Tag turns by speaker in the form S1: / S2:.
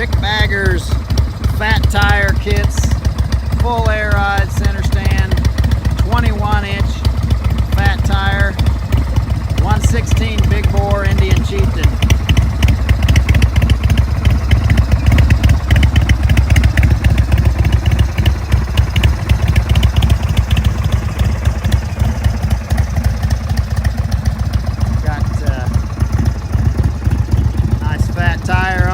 S1: VicBaggers fat tire kits, full air ride center stand, 21-inch fat tire, 116 big bore Indian Chieftain. Got nice fat tire